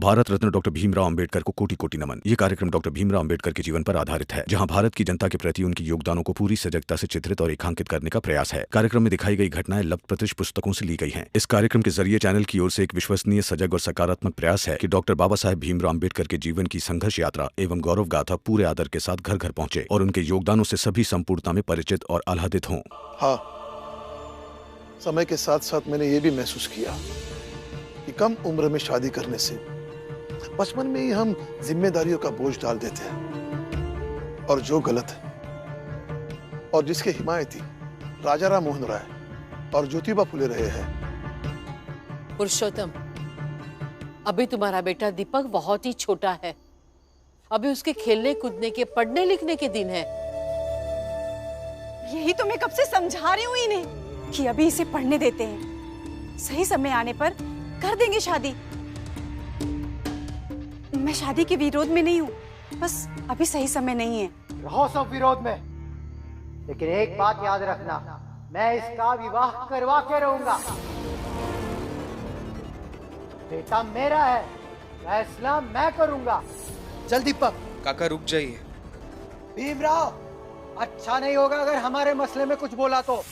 Bharat Ratna doctor Bhimrao Ambedkar को कोटि कोटि नमन। ये कार्यक्रम डॉक्टर भीमराव अंबेडकर के जीवन पर आधारित है, जहां भारत की जनता के प्रति उनके योगदानों को पूरी सजगता से चित्रित और रेखांकित करने का प्रयास है। कार्यक्रम में दिखाई गई घटनाएं लब्ध प्रतिष्ठ पुस्तकों से ली गई हैं। इस कार्यक्रम के जरिए चैनल की ओर से एक विश्वसनीय, सजग और सकारात्मक प्रयास है कि डॉक्टर बाबा साहेब भीमराव अंबेडकर के जीवन की संघर्ष यात्रा एवं गौरव गाथा पूरे आदर के साथ घर घर पहुंचे और उनके योगदानों से सभी संपूर्णता में परिचित और आह्लादित हों। हाँ, समय के साथ साथ मैंने ये भी महसूस किया कि कम उम्र में शादी करने से बचपन में ही हम जिम्मेदारियों का बोझ डाल देते हैं, और जो गलत है और जिसके हिमायती राजा राम मोहन राय और ज्योतिबा फुले रहे हैं। पुरुषोत्तम, अभी तुम्हारा बेटा दीपक बहुत ही छोटा है। अभी उसके खेलने कूदने के, पढ़ने लिखने के दिन है। यही तो मैं कब से समझा रही हूँ इन्हें कि अभी इसे पढ़ने देते हैं, सही समय आने पर कर देंगे शादी। मैं शादी के विरोध में नहीं हूँ, बस अभी सही समय नहीं है। रहो सब विरोध में, लेकिन एक बात याद रखना, मैं इसका विवाह करवा के रहूंगा। बेटा मेरा है, फैसला मैं करूंगा। चल दीपक। काका रुक जाइए। भीमराव, अच्छा नहीं होगा अगर हमारे मसले में कुछ बोला तो।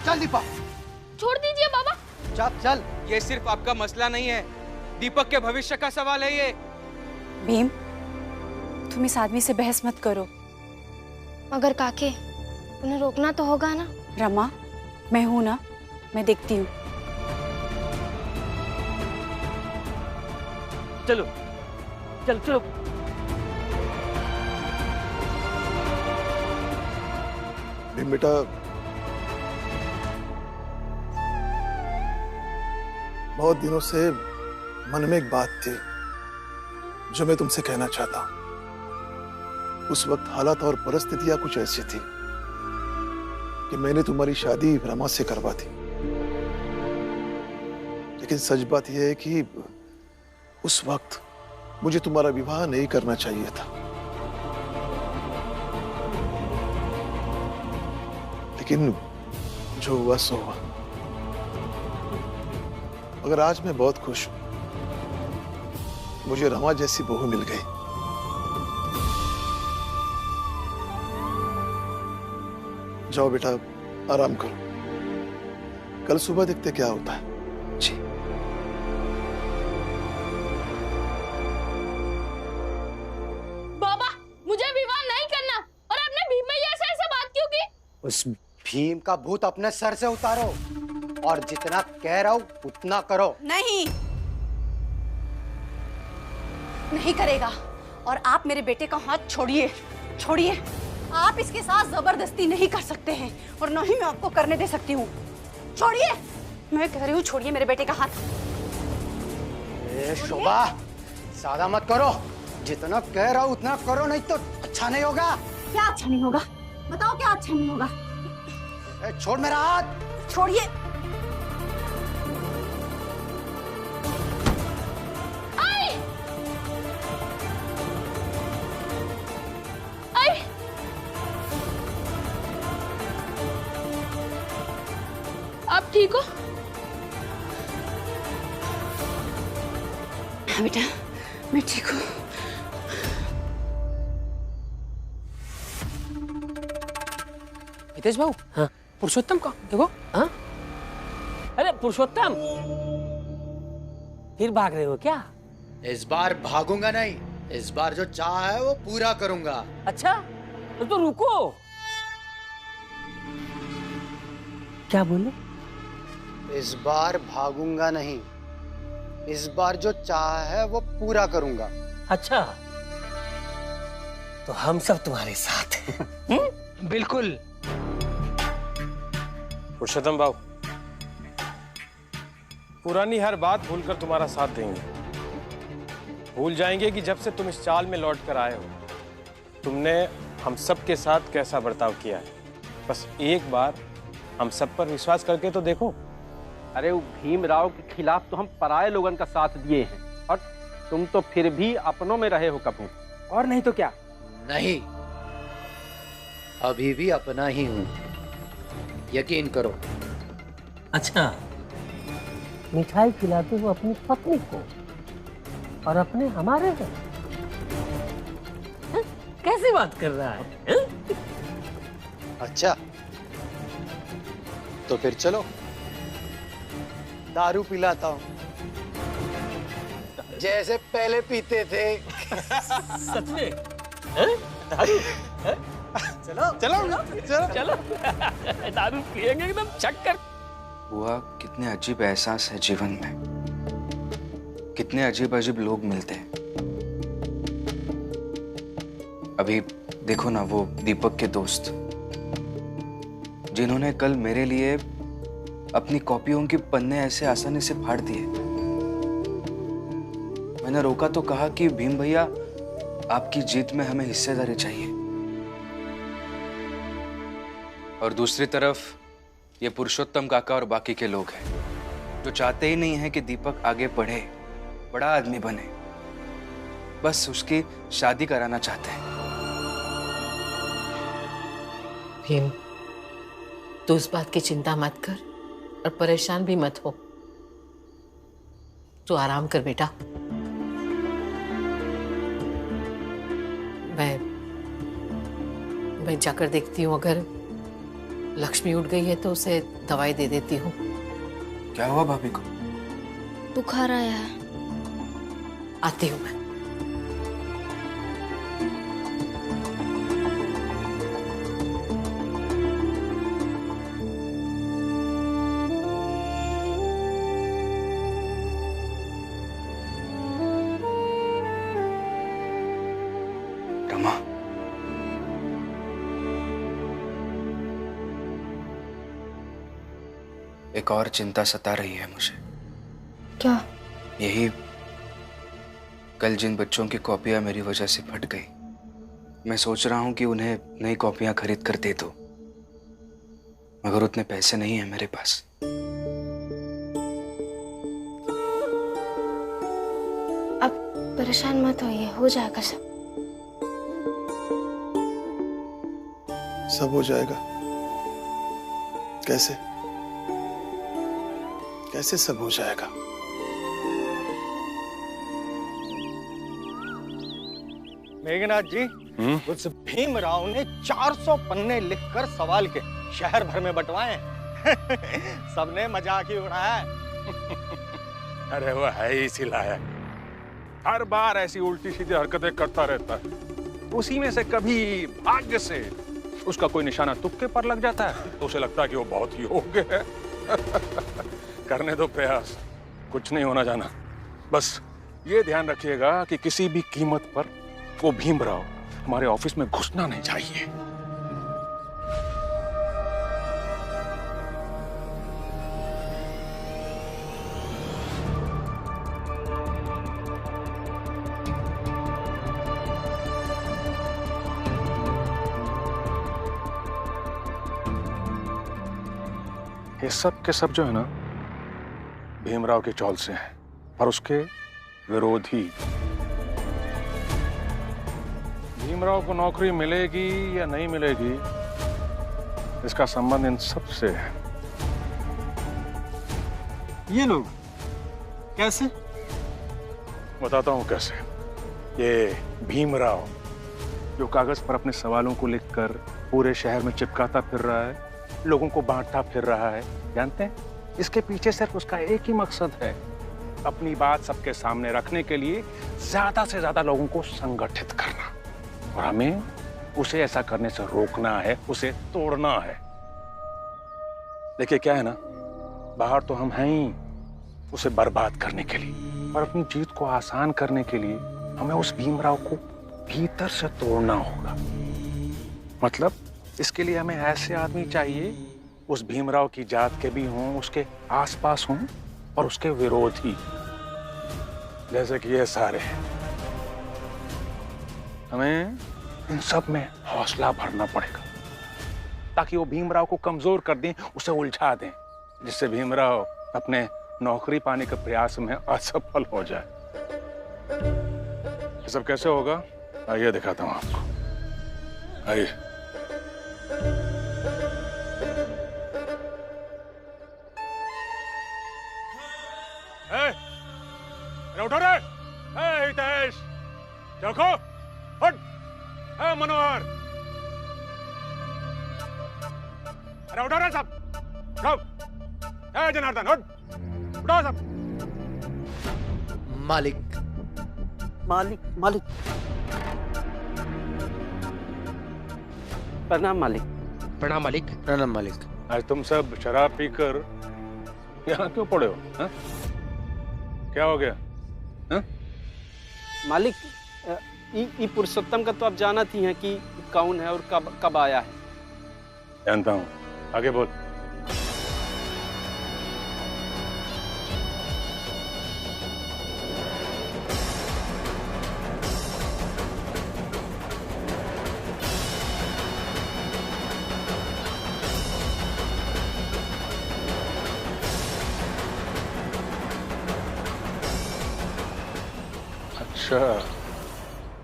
चल दीपक। छोड़ दीजिए बाबा। चल चल। ये सिर्फ आपका मसला नहीं है, दीपक के भविष्य का सवाल है ये। भीम, तुम इस आदमी से बहस मत करो। मगर काके, उन्हें रोकना तो होगा ना। रमा, मैं हूं ना, मैं देखती हूँ। चलो चलो चलो। भीम बेटा, बहुत दिनों से मन में एक बात थी जो मैं तुमसे कहना चाहता हूं। उस वक्त हालात और परिस्थितियां कुछ ऐसी थी कि मैंने तुम्हारी शादी रमा से करवा दी, लेकिन सच बात यह है कि उस वक्त मुझे तुम्हारा विवाह नहीं करना चाहिए था। लेकिन जो हुआ सो हुआ। मगर आज मैं बहुत खुश हूं, मुझे रमा जैसी बहू मिल गई। जाओ बेटा, आराम करो, कल सुबह देखते क्या होता है। जी। बाबा, मुझे विवाह नहीं करना। और आपने भीम भैया से ऐसे बात क्यों की? उस भीम का भूत अपने सर से उतारो, और जितना कह रहा हूं उतना करो। नहीं, नहीं करेगा। और आप मेरे बेटे का हाथ छोड़िए, छोड़िए। आप इसके साथ जबरदस्ती नहीं कर सकते हैं, और ना ही मैं आपको करने दे सकती हूँ। छोड़िए, मैं कह रही हूँ, छोड़िए मेरे बेटे का हाथ। शोभा, ज्यादा मत करो, जितना कह रहा हूं उतना करो, नहीं तो अच्छा नहीं होगा। क्या अच्छा नहीं होगा? बताओ क्या अच्छा नहीं होगा? छोड़ मेरा हाथ। छोड़िए। आप ठीक हो? हाँ बेटा, मैं ठीक हूँ। हितेश भाऊ। हाँ? पुरुषोत्तम का देखो। हाँ? अरे पुरुषोत्तम, फिर भाग रहे हो क्या? इस बार भागूंगा नहीं, इस बार जो चाह है वो पूरा करूंगा। अच्छा, तो रुको। क्या बोले? इस बार भागूंगा नहीं, इस बार जो चाह है वो पूरा करूंगा। अच्छा, तो हम सब तुम्हारे साथ हैं। बिल्कुल। पुरुषोत्तम बाबू, पुरानी हर बात भूलकर तुम्हारा साथ देंगे। भूल जाएंगे कि जब से तुम इस चाल में लौट कर आए हो, तुमने हम सब के साथ कैसा बर्ताव किया है। बस एक बार हम सब पर विश्वास करके तो देखो। अरे वो भीमराव के खिलाफ तो हम पराये लोगन का साथ दिए हैं, और तुम तो फिर भी अपनों में रहे हो कपूर। और नहीं तो क्या? नहीं, अभी भी अपना ही हूं, यकीन करो। अच्छा, मिठाई खिलाते हो अपनी पत्नी को और अपने हमारे हैं? कैसी बात कर रहा है? अच्छा, तो फिर चलो दारू पिलाता हूं, जैसे पहले पीते थे। सच में? चलो चलो चलो चलो दारू पिएंगे एकदम चक्कर। बुआ, कितने अजीब एहसास है जीवन में, कितने अजीब अजीब लोग मिलते हैं। अभी देखो ना, वो दीपक के दोस्त जिन्होंने कल मेरे लिए अपनी कॉपियों के पन्ने ऐसे आसानी से फाड़ दिए। मैंने रोका तो कहा कि भीम भैया, आपकी जीत में हमें हिस्सेदारी चाहिए। और दूसरी तरफ ये पुरुषोत्तम काका और बाकी के लोग हैं जो चाहते ही नहीं है कि दीपक आगे बढ़े, बड़ा आदमी बने, बस उसकी शादी कराना चाहते हैं। भीम, तू इस बात की चिंता मत कर और परेशान भी मत हो। तू आराम कर बेटा। मैं जाकर देखती हूँ, अगर लक्ष्मी उठ गई है तो उसे दवाई दे देती हूँ। क्या हुआ भाभी को? बुखार आया है। आती हूँ मैं। रमा, एक और चिंता सता रही है मुझे। क्या? यही, कल जिन बच्चों की कॉपियां मेरी वजह से फट गई, मैं सोच रहा हूं कि उन्हें नई कॉपियां खरीद कर दे दो, मगर उतने पैसे नहीं हैं मेरे पास। अब परेशान मत होइए, हो जाएगा सब। सब हो जाएगा? कैसे कैसे सब हो जाएगा? मेघनाथ जी, उस भीमराव ने 400 पन्ने लिखकर सवाल के शहर भर में बंटवाए हैं। सबने मजाक ही उड़ाया है। अरे वो है ही सिलाया, हर बार ऐसी उल्टी सीधी हरकतें करता रहता है। उसी में से कभी भाग्य से उसका कोई निशाना तुक्के पर लग जाता है तो उसे लगता है कि वो बहुत योग्य है। करने दो प्रयास, कुछ नहीं होना जाना। बस ये ध्यान रखिएगा कि किसी भी कीमत पर वो भीमराव हमारे ऑफिस में घुसना नहीं चाहिए। ये सब के सब जो है ना, भीमराव के चौल से हैं और उसके विरोधी। भीमराव को नौकरी मिलेगी या नहीं मिलेगी, इसका संबंध इन सब से है। ये लोग कैसे? बताता हूं कैसे। ये भीमराव जो कागज पर अपने सवालों को लिखकर पूरे शहर में चिपकाता फिर रहा है, लोगों को बांटता फिर रहा है, जानते हैं इसके पीछे सिर्फ उसका एक ही मकसद है, अपनी बात सबके सामने रखने के लिए ज्यादा से ज्यादा लोगों को संगठित करना। और हमें उसे ऐसा करने से रोकना है, उसे तोड़ना है। देखिए क्या है ना, बाहर तो हम हैं ही उसे बर्बाद करने के लिए, और अपनी जीत को आसान करने के लिए हमें उस भीमराव को भीतर से तोड़ना होगा। मतलब इसके लिए हमें ऐसे आदमी चाहिए उस भीमराव की जात के भी हों, उसके आसपास हों और उसके विरोधी, जैसे कि ये सारे हैं। हमें इन सब में हौसला भरना पड़ेगा ताकि वो भीमराव को कमजोर कर दें, उसे उलझा दें, जिससे भीमराव अपने नौकरी पाने के प्रयास में असफल हो जाए। ये सब कैसे होगा? आइए दिखाता हूं आपको। आइए। उठो रे, हितेश, देखो, उठ, मनोहर, अरे उठो रे सब, उठो, जनार्दन, उठ, उठो सब। मालिक, मालिक, मालिक, प्रणाम मालिक। प्रणाम मालिक। प्रणाम मालिक। आज तुम सब शराब पीकर यहाँ क्यों पड़े हो? हा? क्या हो गया? हा? मालिक, ई पुरुषोत्तम का तो आप जानत ही हैं कि कौन है और कब आया है। जानता हूँ, आगे बोल। अच्छा,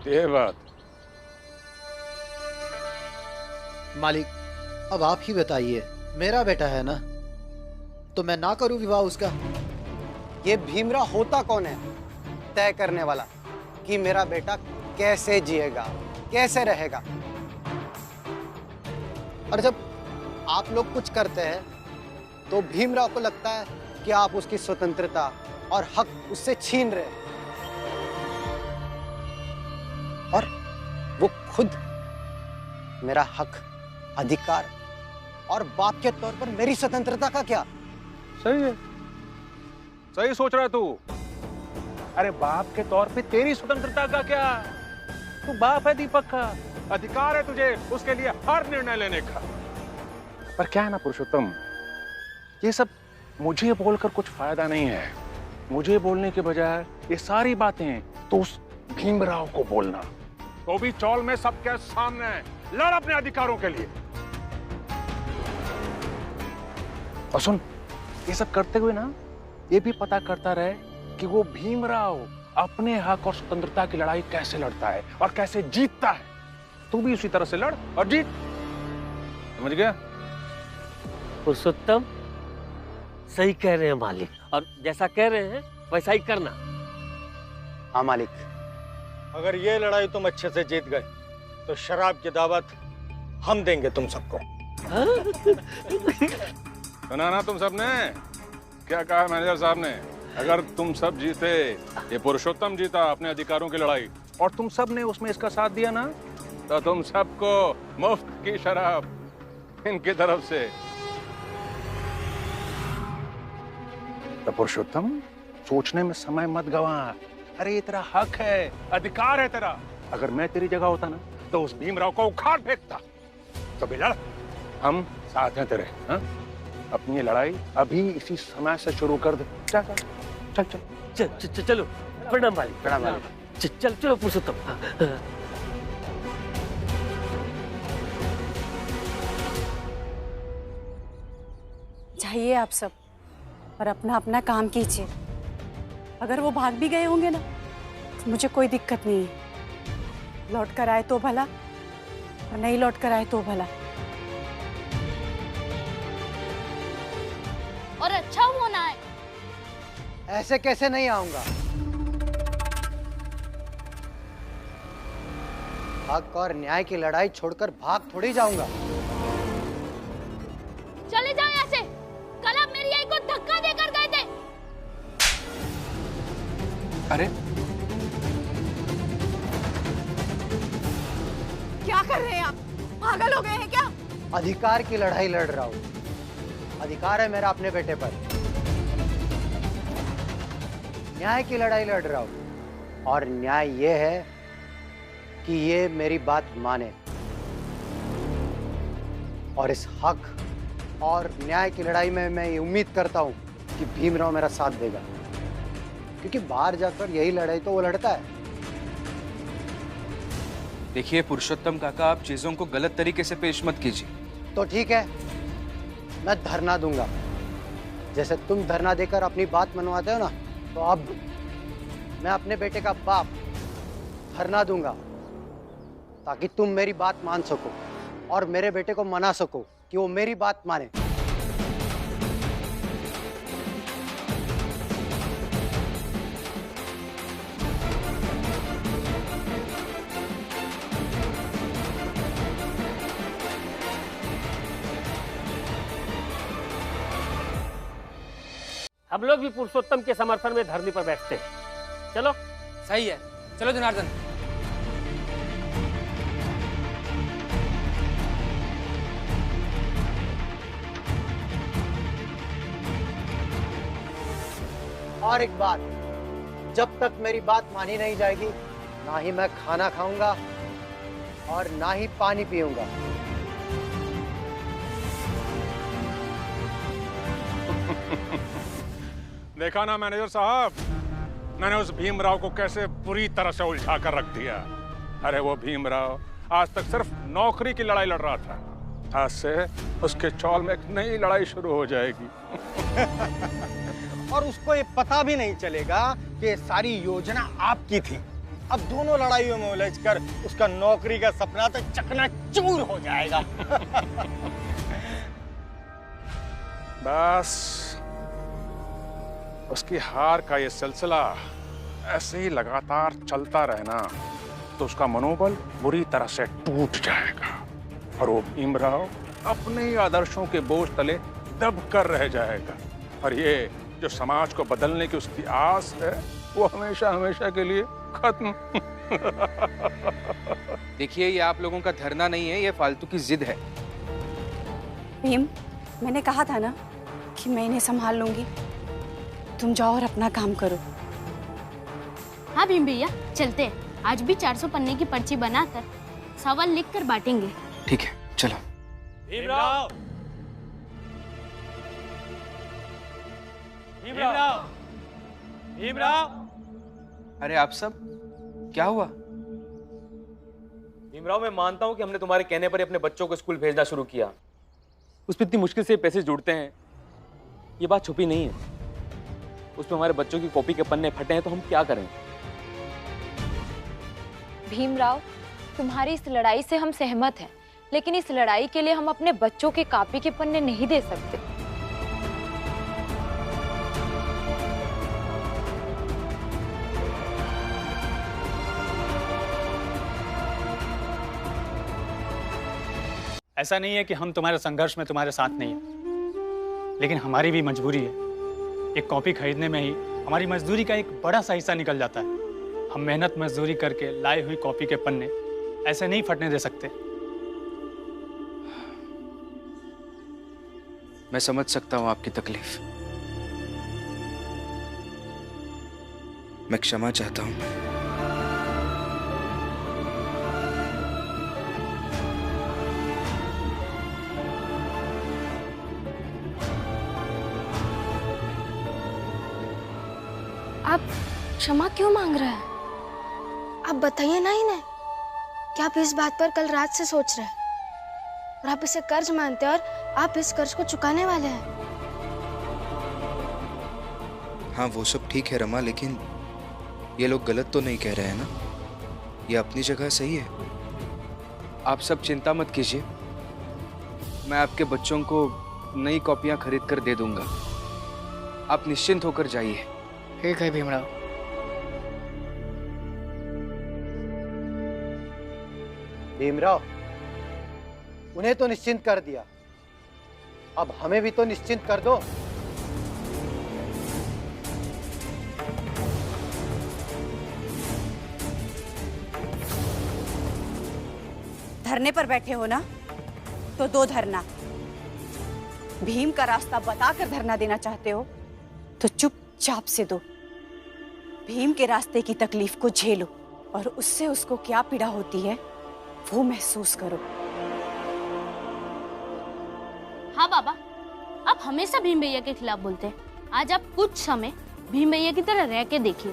ये बात। मालिक, अब आप ही बताइए, मेरा बेटा है ना, तो मैं ना करूं विवाह उसका? ये भीमराव होता कौन है तय करने वाला कि मेरा बेटा कैसे जिएगा, कैसे रहेगा? और जब आप लोग कुछ करते हैं तो भीमराव को लगता है कि आप उसकी स्वतंत्रता और हक उससे छीन रहे हैं, और वो खुद मेरा हक, अधिकार और बाप के तौर पर मेरी स्वतंत्रता का क्या? सही है, सही सोच रहा है तू। अरे बाप के तौर पे तेरी स्वतंत्रता का क्या? तू बाप है दीपक का, अधिकार है तुझे उसके लिए हर निर्णय लेने का। पर क्या है ना पुरुषोत्तम, ये सब मुझे बोलकर कुछ फायदा नहीं है। मुझे बोलने के बजाय ये सारी बातें तो उस भीमराव को बोलना, तो भी चौल में सबके सामने लड़ अपने अधिकारों के लिए। और सुन, ये सब करते हुए ना ये भी पता करता रहे कि वो भीमराव अपने हक और स्वतंत्रता की लड़ाई कैसे लड़ता है और कैसे जीतता है। तू भी उसी तरह से लड़ और जीत, समझ गया? पुरुषोत्तम सही कह रहे हैं मालिक, और जैसा कह रहे हैं वैसा ही करना। हाँ मालिक। अगर ये लड़ाई तुम अच्छे से जीत गए तो शराब की दावत हम देंगे तुम सबको। सुना ना तुम सबने क्या कहा मैनेजर साहब ने? अगर तुम सब जीते, ये पुरुषोत्तम जीता अपने अधिकारों की लड़ाई, और तुम सब ने उसमें इसका साथ दिया ना, तो तुम सबको मुफ्त की शराब इनकी तरफ से। तो पुरुषोत्तम, सोचने में समय मत गवा। अरे ये तेरा हक है, अधिकार है तेरा। अगर मैं तेरी जगह होता ना तो उस भीमराव को उखाड़ फेंकता। तो भी लड़, हम साथ हैं तेरे। हा? अपनी ये लड़ाई अभी इसी समय से शुरू कर दे। चल चल चल चल चल चलो। प्रणाम मालिक। प्रणाम मालिक। चल चलो पुरुषोत्तम। जाइए आप सब और अपना अपना काम कीजिए। अगर वो भाग भी गए होंगे ना तो मुझे कोई दिक्कत नहीं है। लौट कर आए तो भला, और नहीं लौट कर आए तो भला। और अच्छा होना है। ऐसे कैसे नहीं आऊंगा? हक और न्याय की लड़ाई छोड़कर भाग थोड़ी जाऊंगा। चले जाओ यहाँ से। कल आप मेरी आई को धक्का देकर गए थे। अरे क्या कर रहे हैं आप? पागल हो गए हैं क्या? अधिकार की लड़ाई लड़ रहा हूं। अधिकार है मेरा अपने बेटे पर। न्याय की लड़ाई लड़ रहा हूं, और न्याय ये है कि ये मेरी बात माने, और इस हक और न्याय की लड़ाई में मैं ये उम्मीद करता हूं कि भीमराव मेरा साथ देगा, क्योंकि बाहर जाकर यही लड़ाई तो वो लड़ता है। देखिए पुरुषोत्तम काका, आप चीजों को गलत तरीके से पेश मत कीजिए। तो ठीक है, मैं धरना दूंगा, जैसे तुम धरना देकर अपनी बात मनवाते हो ना, तो अब मैं अपने बेटे का बाप धरना दूंगा ताकि तुम मेरी बात मान सको और मेरे बेटे को मना सको कि वो मेरी बात माने। हम लोग भी पुरुषोत्तम के समर्थन में धरने पर बैठते हैं। चलो। सही है, चलो जनार्दन। और एक बात, जब तक मेरी बात मानी नहीं जाएगी, ना ही मैं खाना खाऊंगा और ना ही पानी पीऊंगा। देखा ना मैनेजर साहब, मैंने उस भीमराव को कैसे बुरी तरह से उलझा कर रख दिया। अरे वो भीमराव आज तक सिर्फ नौकरी की लड़ाई लड़ रहा था, आज से उसके चौल में एक नई लड़ाई शुरू हो जाएगी। और उसको ये पता भी नहीं चलेगा कि ये सारी योजना आपकी थी। अब दोनों लड़ाइयों में उलझकर उसका नौकरी का सपना तो चकनाचूर हो जाएगा। बस उसकी हार का ये सिलसिला ऐसे ही लगातार चलता रहना तो उसका मनोबल बुरी तरह से टूट जाएगा और वो भीमराव अपने ही आदर्शों के बोझ तले दब कर रह जाएगा। और ये जो समाज को बदलने की उसकी आस है, वो हमेशा हमेशा के लिए खत्म। देखिए, ये आप लोगों का धरना नहीं है, ये फालतू की जिद है। भीम, मैंने कहा था ना कि मैं इन्हें संभाल लूंगी। तुम जाओ और अपना काम करो। हाँ भीम भैया, चलते हैं। आज भी 400 पन्ने की पर्ची बनाकर सवाल लिख कर बांटेंगे। ठीक है, चलो। भीमराव, भीमराव, भीमराव। अरे आप सब, क्या हुआ? भीमराव, मैं मानता हूं कि हमने तुम्हारे कहने पर ही अपने बच्चों को स्कूल भेजना शुरू किया। उसमें इतनी मुश्किल से पैसे जुड़ते हैं, ये बात छुपी नहीं है। उसमें हमारे बच्चों की कॉपी के पन्ने फटे हैं, तो हम क्या करें? भीमराव, तुम्हारी इस लड़ाई से हम सहमत हैं, लेकिन इस लड़ाई के लिए हम अपने बच्चों के कॉपी के पन्ने नहीं दे सकते। ऐसा नहीं है कि हम तुम्हारे संघर्ष में तुम्हारे साथ नहीं हैं, लेकिन हमारी भी मजबूरी है। एक कॉपी खरीदने में ही हमारी मजदूरी का एक बड़ा सा हिस्सा निकल जाता है। हम मेहनत मजदूरी करके लाई हुई कॉपी के पन्ने ऐसे नहीं फटने दे सकते। मैं समझ सकता हूं आपकी तकलीफ। मैं क्षमा चाहता हूं। आप क्षमा क्यों मांग रहे हैं? आप बताइए ना इन्हें कि आप इस बात पर कल रात से सोच रहे हैं और आप इसे कर्ज मानते हैं और आप इस कर्ज को चुकाने वाले हैं। हाँ, वो सब ठीक है रमा, लेकिन ये लोग गलत तो नहीं कह रहे हैं ना? ये अपनी जगह सही है। आप सब चिंता मत कीजिए, मैं आपके बच्चों को नई कॉपियां खरीद कर दे दूंगा। आप निश्चिंत होकर जाइए। ठीक है भीमराव। भीमराव, उन्हें तो निश्चिंत कर दिया, अब हमें भी तो निश्चिंत कर दो। धरने पर बैठे हो ना, तो दो धरना। भीम का रास्ता बताकर धरना देना चाहते हो तो चुपचाप से दो। भीम के रास्ते की तकलीफ को झेलो और उससे उसको क्या पीड़ा होती है वो महसूस करो। हाँ बाबा, आप हमेशा भीम भैया के खिलाफ बोलते हैं। आज आप कुछ समय भीम भैया की तरह रह के देखिए।